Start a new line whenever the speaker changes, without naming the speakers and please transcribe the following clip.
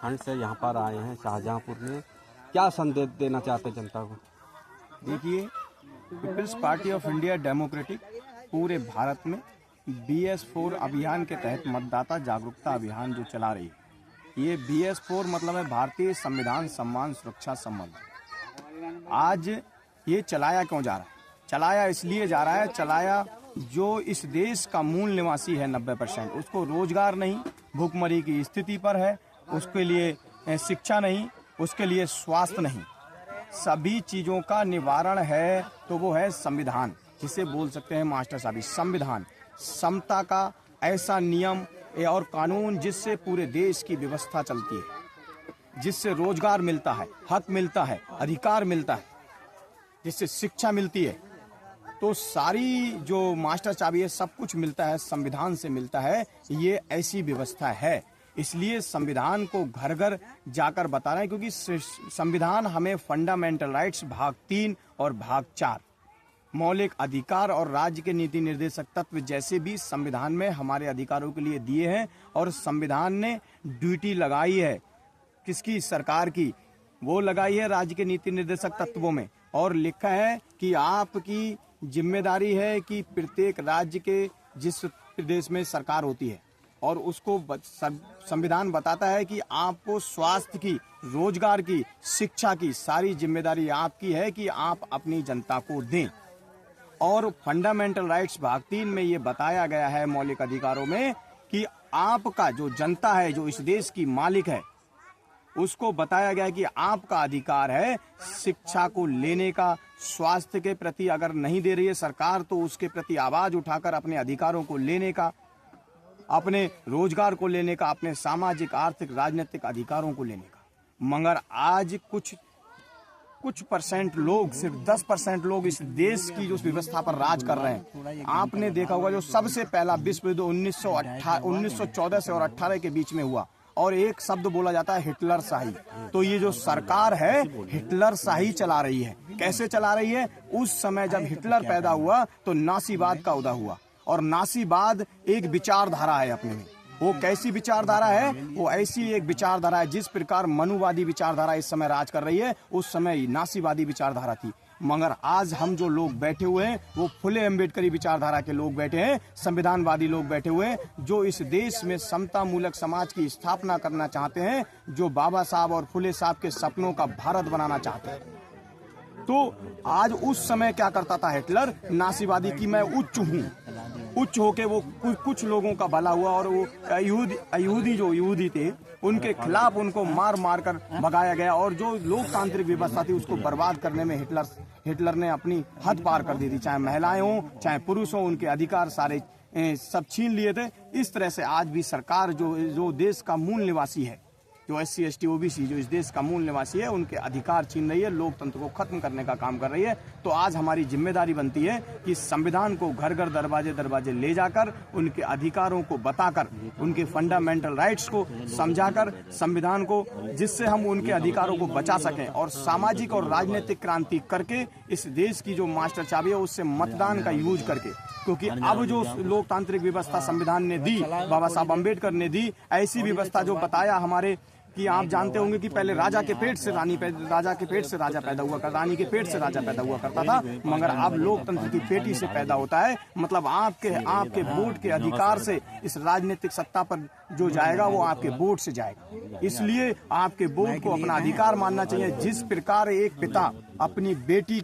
ठंड से यहाँ पर आए हैं शाहजहाँपुर में, क्या संदेश देना चाहते हैं जनता को?
देखिए, people's party of India democratic पूरे भारत में BS4 अभियान के तहत मतदाता जागरूकता अभियान जो चला रही है। ये BS4 मतलब है भारतीय संविधान सम्मान सुरक्षा संबंध। आज ये चलाया क्यों जा रहा है? चलाया इसलिए जा रहा है, चलाया जो इस देश का मूल निवासी है 90%, उसको रोजगार नहीं, भूखमरी की स्थिति पर है, उसके लिए शिक्षा नहीं, उसके लिए स्वास्थ्य नहीं, सभी चीज़ों का निवारण है तो वो है संविधान, जिसे बोल सकते हैं मास्टर साहब संविधान। समता का ऐसा नियम और कानून जिससे पूरे देश की व्यवस्था चलती है, जिससे रोजगार मिलता है, हक मिलता है, अधिकार मिलता है, जिससे शिक्षा मिलती है। तो सारी जो मास्टर चाबी है, सब कुछ मिलता है, संविधान से मिलता है। ये ऐसी व्यवस्था है, इसलिए संविधान को घर घर जाकर बता रहे हैं, क्योंकि संविधान हमें फंडामेंटल राइट्स भाग 3 और भाग 4 मौलिक अधिकार और राज्य के नीति निर्देशक तत्व जैसे भी संविधान में हमारे अधिकारों के लिए दिए हैं। और संविधान ने ड्यूटी लगाई है किसकी? सरकार की। वो लगाई है राज्य के नीति निर्देशक तत्वों में, और लिखा है कि आपकी जिम्मेदारी है कि प्रत्येक राज्य के जिस प्रदेश में सरकार होती है, और उसको संविधान बताता है कि आपको स्वास्थ्य की, रोजगार की, शिक्षा की सारी जिम्मेदारी आपकी है कि आप अपनी जनता को दें। और फंडामेंटल राइट्स भाग 3 में ये बताया गया है मौलिक अधिकारों में कि आपका जो जनता है, जो इस देश की मालिक है, उसको बताया गया है कि आपका अधिकार है शिक्षा को लेने का, स्वास्थ्य के प्रति अगर नहीं दे रही है सरकार तो उसके प्रति आवाज उठाकर अपने अधिकारों को लेने का, अपने रोजगार को लेने का, अपने सामाजिक, आर्थिक, राजनीतिक अधिकारों को लेने का। मगर आज कुछ परसेंट लोग, सिर्फ 10% लोग इस देश की जो व्यवस्था पर राज कर रहे हैं। आपने देखा होगा जो सबसे पहला विश्व युद्ध 1914 से और 18 के बीच में हुआ, और एक शब्द बोला जाता है हिटलर शाही। तो ये जो सरकार है हिटलर शाही चला रही है। कैसे चला रही है? उस समय जब हिटलर पैदा हुआ तो नासीवाद का उदय हुआ, और नासीवाद एक विचारधारा है अपने में। वो कैसी विचारधारा है? वो ऐसी एक विचारधारा है जिस प्रकार मनुवादी विचारधारा इस समय राज कर रही है, उस समय नासीवादी विचारधारा थी। मगर आज हम जो लोग बैठे हुए हैं वो फुले अम्बेडकरी विचारधारा के लोग बैठे हैं, संविधानवादी लोग बैठे हुए हैं, जो इस देश में समता मूलक समाज की स्थापना करना चाहते हैं, जो बाबा साहब और फुले साहब के सपनों का भारत बनाना चाहते हैं। तो आज उस समय क्या करता था हिटलर? नासीवादी की मैं उच्च हूँ, उच्च होके वो कुछ लोगों का भला हुआ, और वो यहूदी थे उनके खिलाफ उनको मार मार कर भगाया गया, और जो लोकतांत्रिक व्यवस्था थी उसको बर्बाद करने में हिटलर ने अपनी हद पार कर दी थी। चाहे महिलाएं हों, चाहे पुरुष हों, उनके अधिकार सारे सब छीन लिए थे। इस तरह से आज भी सरकार जो देश का मूल निवासी है, जो SC ST OBC जो इस देश का मूल निवासी है, उनके अधिकार छीन रही है, लोकतंत्र को खत्म करने का काम कर रही है। तो आज हमारी जिम्मेदारी बनती है कि संविधान को घर घर, दरवाजे दरवाजे ले जाकर, उनके अधिकारों को बताकर, उनके फंडामेंटल राइट्स को समझाकर, संविधान को, जिससे हम उनके अधिकारों को बचा सकें, और सामाजिक और राजनीतिक क्रांति करके इस देश की जो मास्टर चाबी है उससे मतदान का यूज करके, क्योंकि अब जो लोकतांत्रिक व्यवस्था संविधान ने दी, बाबा साहब अम्बेडकर ने दी, ऐसी व्यवस्था जो बताया हमारे कि आप जानते होंगे कि पहले राजा के पेट से राजा के पेट से राजा पैदा हुआ करता, रानी के पेट से राजा पैदा हुआ करता था। मगर अब लोकतंत्र की पेटी से पैदा होता है, मतलब आपके वोट के अधिकार से इस राजनीतिक सत्ता पर जो जाएगा वो आपके वोट से जाएगा। इसलिए आपके वोट को अपना अधिकार मानना चाहिए। जिस प्रकार एक पिता अपनी बेटी